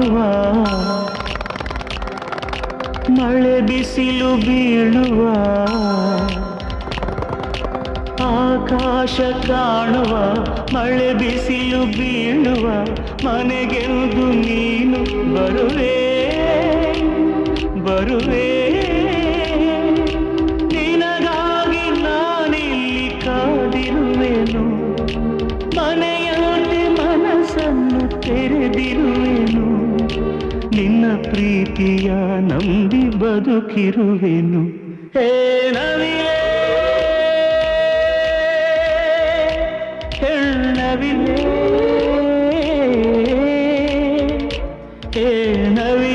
ಕಾಣುವ ಮಳೆ ಬಿಸಿಲು ಬೀಳುವ ಆಕಾಶ ಕಾಣುವ ಮಳೆ ಬಿಸಿಲು ಬೀಳುವ ಮನೆಗೆಂದು ನೀನು ಬರುವೆ ಬರುವೆ ನಿನಗಾಗಿ ನಾನಿಲ್ಲಿ ಕಾದಿರುವೆನು ಮನೆಯಲ್ಲಿ ಮನಸ್ಸನ್ನು ತೆರೆದಿರುವೆನು ನಿನ್ನ ಪ್ರೀತಿಯ ನಂಬಿ ಬದುಕಿರುವೆನು ಹೇ ನವಿಲೆ ಹೆಣ್ಣವಿಲೆ ಹೇ ನವಿಲೆ